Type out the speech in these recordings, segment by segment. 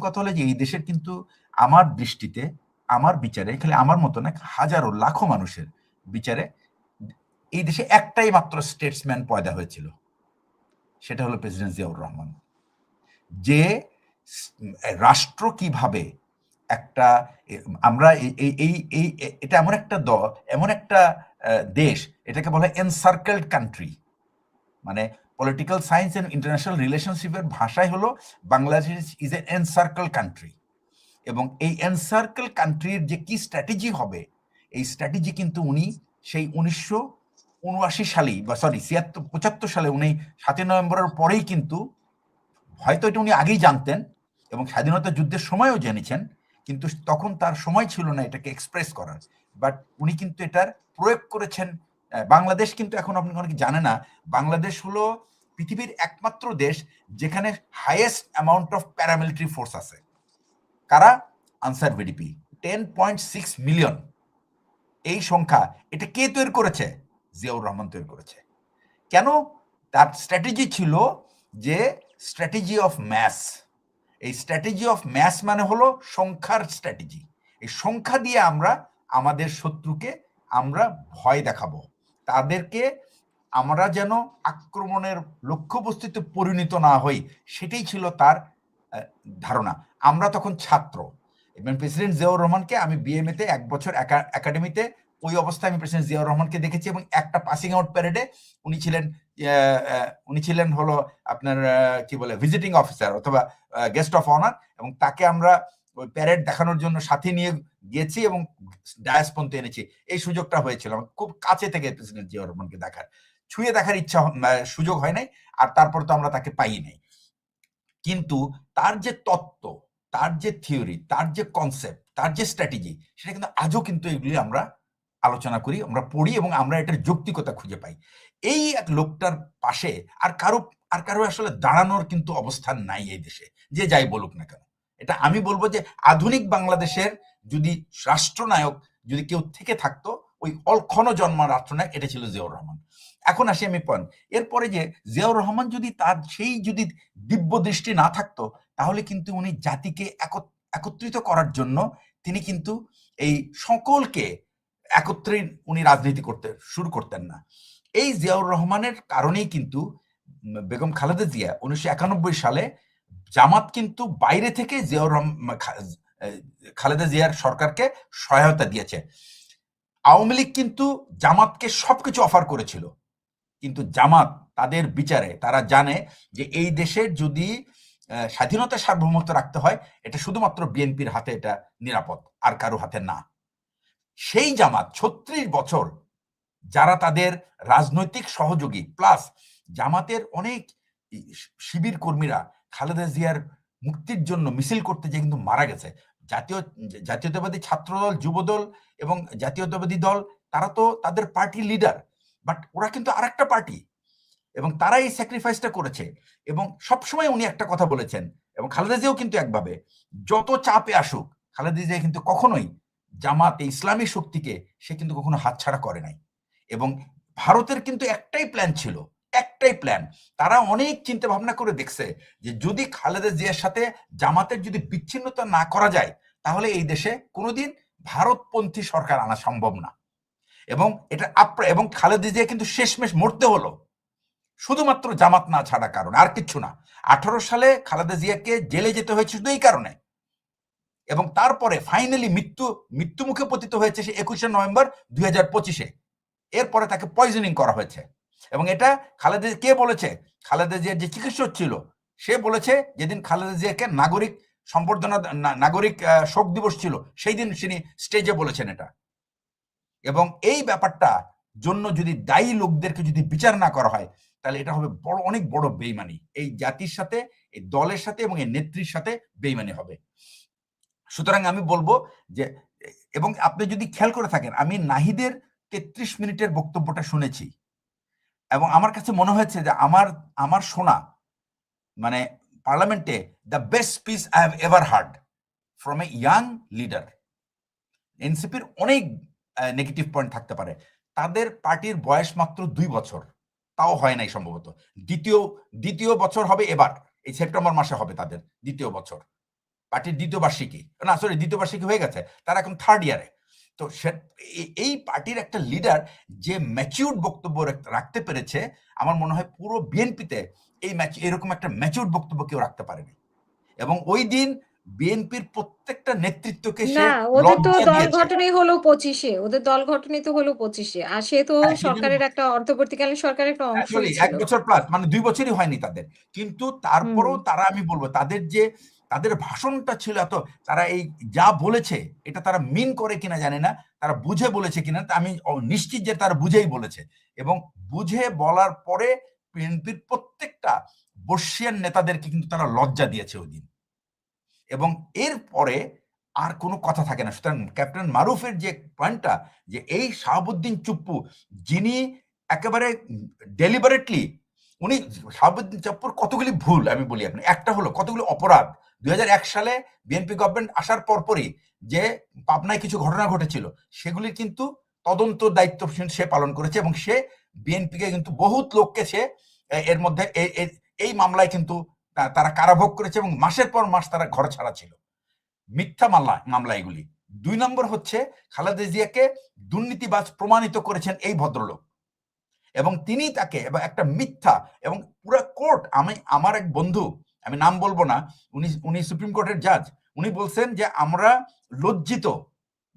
কথা হলো যে এই দেশের কিন্তু আমার দৃষ্টিতে, আমার বিচারে, খালি আমার মতো না, হাজারো লাখো মানুষের বিচারে এই দেশে একটাই মাত্র স্টেটসম্যান পয়দা হয়েছিল, সেটা হলো প্রেসিডেন্ট জিয়াউর রহমান। যে রাষ্ট্র কিভাবে একটা আমরা এটা এমন একটা এমন একটা দেশ, এটাকে বলা হয় এনসার্কেলড কান্ট্রি, মানে পলিটিক্যাল সায়েন্স এন্ড ইন্টারন্যাশনাল রিলেশনশিপের ভাষায় হলো Bangladesh is a encircle country. এবং এই এনসার্কেল কান্ট্রির যে কি স্ট্র্যাটেজি হবে, এই স্ট্র্যাটেজি কিন্তু উনি সেই 1979 সালেই, বা সরি 75 সালে উনি 7 নভেম্বরের পরেই কিন্তু, হয়তো এটা উনি আগেই জানতেন এবং স্বাধীনতা যুদ্ধের সময়ও জেনেছেন, কিন্তু তখন তার সময় ছিল না এটাকে এক্সপ্রেস করার, বাট উনি কিন্তু এটার প্রয়োগ করেছেন। বাংলাদেশ কিন্তু এখন আপনি অনেকে জানে না, বাংলাদেশ হলো পৃথিবীর একমাত্র দেশ যেখানে highest amount of paramilitary force আছে। কারা? Answer VDP, 10.6 million. এই সংখ্যা, এটা কে তৈরি করেছে? জিয়াউর রহমান তৈরি করেছে। কেন? তার স্ট্র্যাটেজি ছিল যে স্ট্র্যাটেজি অফ ম্যাস। এই স্ট্র্যাটেজি অফ ম্যাস মানে হলো সংখ্যার স্ট্র্যাটেজি। এই সংখ্যা দিয়ে আমরা আমাদের শত্রুকে আমরা ভয় দেখাবো, তাদেরকে আমরা যেন আক্রমণের লক্ষ্যবস্তুতে পরিণত না হই, সেটাই ছিল তার ধারণা। আমরা তখন ছাত্র, এবং প্রেসিডেন্ট জিয়াউর রহমানকে আমি বিএমএতে 1 বছর একাডেমিতে, ওই অবস্থায় আমি প্রেসিডেন্ট জিয়াউর রহমানকে দেখেছি, এবং একটা পাসিং আউট প্যারেডে উনি ছিলেন হলো আপনার কি বলে ভিজিটিং অফিসার অথবা গেস্ট অফ অনার, এবং তাকে আমরা ওই প্যারেড দেখানোর জন্য সাথে নিয়ে গিয়েছি এবং ডায়াস পর্যন্ত এনেছি। এই সুযোগটা হয়েছিল আমার খুব কাছে থেকে প্রেসিডেন্ট জিয়াউর রহমানকে দেখার, ছুঁয়ে দেখার ইচ্ছা সুযোগ হয় নাই, আর তারপর তো আমরা তাকে পাই নাই। কিন্তু তার যে তত্ত্ব, তার যে থিওরি, তার যে কনসেপ্ট, তার যে স্ট্র্যাটেজি, সেটা কিন্তু আজও কিন্তু এগুলি আমরা আলোচনা করি, আমরা পড়ি, এবং আমরা এটার যৌক্তিকতা খুঁজে পাই। এই এক লোকটার পাশে আর কারো আসলে দাঁড়ানোর কিন্তু অবস্থান নাই এই দেশে, যে যাই বলুক না কেন। এটা আমি বলবো যে আধুনিক বাংলাদেশের যদি রাষ্ট্রনায়ক যদি কেউ থেকে থাকতো, ওই অলক্ষণ জন্মা রাষ্ট্রনায়ক এটা ছিল জিয়াউর রহমান। এখন আসি আমি পয়েন্ট, এরপরে যে জিয়াউর রহমান যদি তার সেই যদি দিব্য দৃষ্টি না থাকতো, তাহলে কিন্তু উনি জাতিকে একত্রিত করার জন্য তিনি কিন্তু এই সকলকে একত্রে উনি রাজনীতি করতে শুরু করতেন না। এই জিয়াউর রহমানের কারণেই কিন্তু বেগম খালেদা জিয়া 1991 সালে জামাত কিন্তু বাইরে থেকে জিয়াউর রহমান খালেদা জিয়ার সরকারকে সহায়তা দিয়েছে। আওয়ামী লীগ কিন্তু জামাতকে সবকিছু অফার করেছিল, কিন্তু জামাত তাদের বিচারে তারা জানে যে এই দেশের যদি স্বাধীনতা সার্বভৌমত্ব রাখতে হয়, এটা শুধুমাত্র বিএনপির হাতে এটা নিরাপদ, আর কারো হাতে না। সেই জামাত 36 বছর যারা তাদের রাজনৈতিক সহযোগী, প্লাস জামাতের অনেক শিবির কর্মীরা খালেদা জিয়ার মুক্তির জন্য মিছিল করতে যেয়ে কিন্তু মারা গেছে। জাতীয়তাবাদী ছাত্রদল, যুবদল এবং জাতীয়তাবাদী দল, তারা তো তাদের পার্টি লিডার, বাট ওরা কিন্তু আরেকটা পার্টি, এবং তারা এই স্যাক্রিফাইসটা করেছে। এবং সবসময় উনি একটা কথা বলেছেন, এবং খালেদা জিয়াও কিন্তু একভাবে, যত চাপে আসুক খালেদা জিয়া কিন্তু কখনোই জামাত ইসলামী শক্তিকে সে কিন্তু কখনো হাতছাড়া করে নাই। এবং ভারতের কিন্তু একটাই প্ল্যান ছিল, একটাই প্ল্যান। তারা অনেক চিন্তা ভাবনা করে দেখছে যে যদি খালেদা জিয়ার সাথে জামাতের যদি বিচ্ছিন্নতা না করা যায়, তাহলে এই দেশে কোনোদিন ভারতপন্থী সরকার আনা সম্ভব না। এবং এটা এবং খালেদা জিয়া কিন্তু শেষমেশ মরতে হলো শুধুমাত্র জামাত না ছাড়া কারণ, আর কিচ্ছু না। 18 সালে খালেদা জিয়াকে জেলে যেতে হয়েছে শুধু এই কারণে, এবং তারপরে ফাইনালি মৃত্যু মুখে পতিত হয়েছে সে 21 নভেম্বর 2025-এ। এরপরে তাকে পয়জনিং করা হয়েছে। এবং এটা খালেদা কে বলেছে? খালেদা জিয়ার যে চিকিৎসক ছিল সে বলেছে, যেদিন খালেদা জিয়াকে নাগরিক সম্বর্ধনা নাগরিক শোক দিবস ছিল, সেই দিন তিনি স্টেজে বলেছেন এটা। এবং এই ব্যাপারটা জন্য যদি দায়ী লোকদেরকে যদি বিচার না করা হয়, তাহলে এটা হবে অনেক বড় বেইমানি, এই জাতির সাথে, এই দলের সাথে এবং এই নেত্রীর সাথে বেইমানি হবে। সুতরাং আমি বলবো যে, এবং আপনি যদি খেয়াল করে থাকেন, আমি নাহিদের 33 মিনিটের বক্তব্যটা শুনেছি, এবং আমার কাছে মনে হয়েছে যে আমার শোনা মানে পার্লামেন্টে the best speech I have ever hard from a young leader. এনসিপির অনেক নেগেটিভ পয়েন্ট থাকতে পারে, তাদের পার্টির বয়স মাত্র 2 বছর, তাও হয় নাই সম্ভবত। দ্বিতীয় বছর হবে এবার, এই সেপ্টেম্বর মাসে হবে তাদের দ্বিতীয় বছর পার্টির দ্বিতীয় বার্ষিকী, না সরি দ্বিতীয় বার্ষিকী হয়ে গেছে, তারা এখন থার্ড ইয়ারে। তো এই পার্টির একটা লিডার যে ম্যাচিউরড বক্তব্য রাখতে পেরেছে, আমার মনে হয় পুরো বিএনপিতে এরকম একটা ম্যাচিউরড বক্তব্য কেউ রাখতে পারেনি। এবং ওই দিন বিএনপির প্রত্যেকটা নেতৃত্বকে সে না, ওদের তো লজ্জা দল দিয়েছে। গঠনই হলো 25-এ, ওদের দল গঠনই তো হলো 25-এ, আর সে তো সরকারের একটা অন্তর্বর্তীকালীন সরকারের একটা অংশই 1 ছিল। বছর প্লাস, মানে 2 বছরই হয়নি তাদের, কিন্তু তারপরেও তারা, আমি বলবো তাদের ভাষণটা ছিল এত, তারা এই যা বলেছে এটা তারা মিন করে কিনা জানি না, তারা বুঝে বলেছে কিনা, আমি নিশ্চিত যে তারা বুঝেই বলেছে। এবং বুঝে বলার পরে বিএনপির প্রত্যেকটা বর্ষিয়ান নেতাদেরকে কিন্তু তারা লজ্জা দিয়েছে ওই দিন, এবং এরপরে আর কোনো কথা থাকে না। সুতরাং ক্যাপ্টেন মারুফের যে পয়েন্টটা, যে এই শাহাবুদ্দিন চুপ্পু, যিনি একেবারে ডেলিবারেটলি, উনি শাহাবুদ্দিন চুপ্পুর কতগুলি ভুল আমি বলি আপনি, একটা হলো কতগুলি অপরাধ 2001 সালে বিএনপি গভর্নমেন্ট আসার পরপরই যে পাবনায় কিছু ঘটনা ঘটেছিল, সেগুলির কিন্তু তদন্ত দায়িত্ব সে পালন করেছে, এবং সে বিএনপিকে কিন্তু বহুত লোককে সে এর মধ্যে এই মামলায় কিন্তু তারা কারাভোগ করেছে, এবং মাসের পর মাস তারা ঘর ছাড়া ছিল। মিথ্যা মামলা এগুলি। 2 নম্বর হচ্ছে খালেদা জিয়াকে দুর্নীতিবাজ প্রমাণিত করেছেন এই ভদ্রলোক, এবং তিনি তাকে একটা মিথ্যা, এবং পুরো কোর্ট, আমার এক বন্ধু, আমি নাম বলবো না, উনি সুপ্রিম কোর্টের জাজ, উনি বলছেন যে আমরা লজ্জিত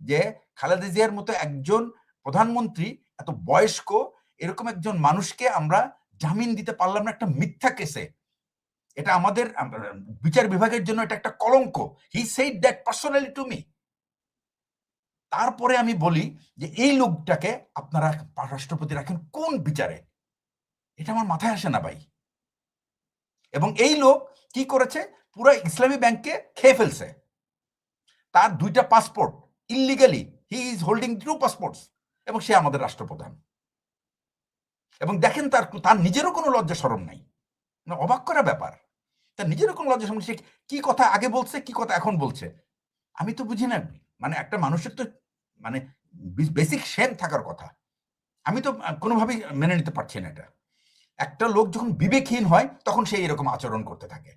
যে খালেদা জিয়ার মতো একজন প্রধানমন্ত্রী, এত বয়স্ক এরকম একজন মানুষকে আমরা জামিন দিতে পারলাম না একটা মিথ্যা কেসে। এটা আমাদের বিচার বিভাগের জন্য এটা একটা কলঙ্ক। He said that personally to me. তারপরে আমি বলি যে এই লোকটাকে আপনারা রাষ্ট্রপতি রাখেন কোন বিচারে? এটা আমার মাথায় আসে না ভাই। এবং এই লোক কি করেছে, পুরো ইসলামী ব্যাংককে খেয়ে ফেলছে। তার 2টা passport illegally, he is holding 2 passports, এবং সে আমাদের রাষ্ট্রপ্রধান। এবং দেখেন তার নিজেরও কোনো লজ্জা শরম নাই, অবাক করা ব্যাপার। তার নিজেরও কোনো লজ্জা শরম, সে কি কথা আগে বলছে, কি কথা এখন বলছে, আমি তো বুঝি না। মানে একটা মানুষের তো মানে বেসিক শেম থাকার কথা, আমি তো কোনোভাবেই মেনে নিতে পারছি না এটা। একটা লোক যখন বিবেকহীন হয় তখন সে এরকম আচরণ করতে থাকে।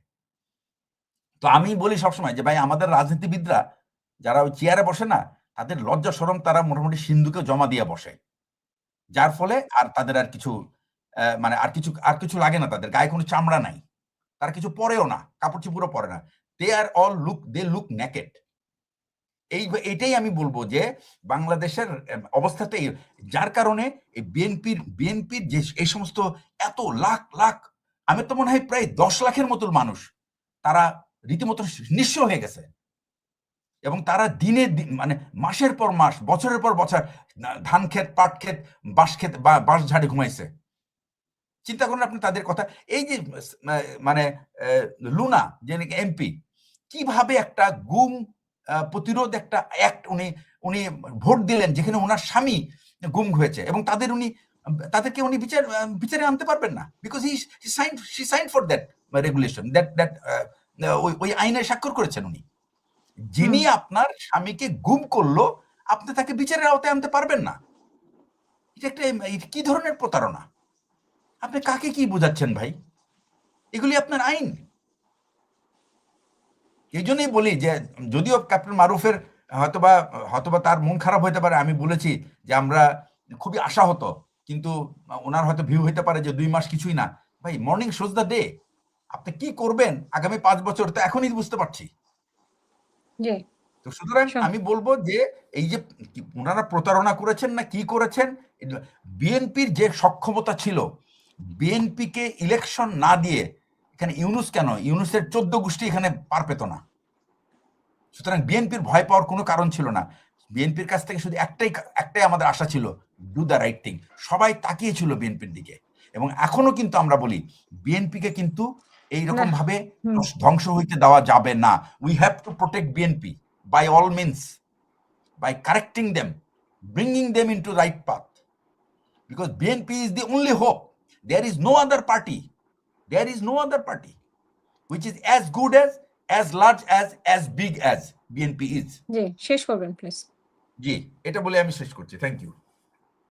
তো আমি বলি সবসময় যে ভাই, আমাদের রাজনীতিবিদরা যারা ওই চেয়ারে বসে না, তাদের লজ্জা শরম তারা মোটামুটি সিন্ধুকে জমা দিয়ে বসে, যার ফলে আর তাদের আর কিছু মানে আর কিছু লাগে না, তাদের গায়ে কোনো চামড়া নাই, তারা কিছু পরেও না, কাপড় চোপড়ও পরে না, দে লুক নেকেড। এইটাই আমি বলবো যে বাংলাদেশের অবস্থাটাই, যার কারণে এই বিএনপির যে এই সমস্ত এত লাখ লাখ, আমি তো মনে হয় প্রায় 10 লাখের মতো মানুষ, তারা রীতিমতো নিঃস্ব হয়ে গেছে, এবং তারা মানে মাসের পর মাস, বছরের পর বছর ধান ক্ষেত, পাট ক্ষেত, বাঁশ ক্ষেত বা বাঁশ ঝাড়ে ঘুমাইছে। চিন্তা করেন আপনি তাদের কথা। এই যে মানে লুনা যে এমপি, কিভাবে একটা গুম প্রতিরোধ একটা অ্যাক্ট উনি ভোট দিলেন, যেখানে ওনার স্বামী গুম হয়েছে, এবং তাদেরকে উনি বিচারে আনতে পারবেন না, because she sign for that regulation, that ওই আইনে স্বাক্ষর করেছেন উনি। যিনি আপনার স্বামীকে গুম করলো, আপনি তাকে বিচারের আওতায় আনতে পারবেন না। এটা একটা কি ধরনের প্রতারণা? আপনি কাকে কি বোঝাচ্ছেন ভাই? এগুলি আপনার আইন। এই জন্যই বলি যে যদিও ক্যাপ্টেন মারুফের হয়তোবা তার মন খারাপ হইতে পারে, আমি বলেছি যে আমরা খুবই আশাহত, কিন্তু ওনার হয়তো ভিউ হইতে পারে যে 2 মাস কিছুই না। ভাই, মর্নিং শোজ দ্য ডে। আপনি কি করবেন আগামী 5 বছর তো এখনই বুঝতে পারছি। তো সুতরাং আমি বলবো যে এই যে ওনারা প্রতারণা করেছেন না কি করেছেন, বিএনপির যে সক্ষমতা ছিল, বিএনপিকে ইলেকশন না দিয়ে এখানে ইউনূস কেন, ইউনূসের 14 গোষ্ঠী এখানে পার পেত না। সুতরাং বিএনপির ভয় পাওয়ার কোনো কারণ ছিল না। বিএনপির কাছ থেকে শুধু একটাই আমাদের আশা ছিল, ডু দ্য রাইট থিং। সবাই তাকিয়েছিল বিএনপির দিকে, এবং এখনো কিন্তু আমরা বলি বিএনপিকে কিন্তু এইরকম ভাবে ধ্বংস হইতে দেওয়া যাবে না। We have to protect BNP by all means, by correcting them, bringing them into right path, because BNP is the only hope. There is no other party which is as good as large as big as BNP is. জি, শেষ করবেন please. জি, এটা বলে আমি শেষ করছি। Thank you.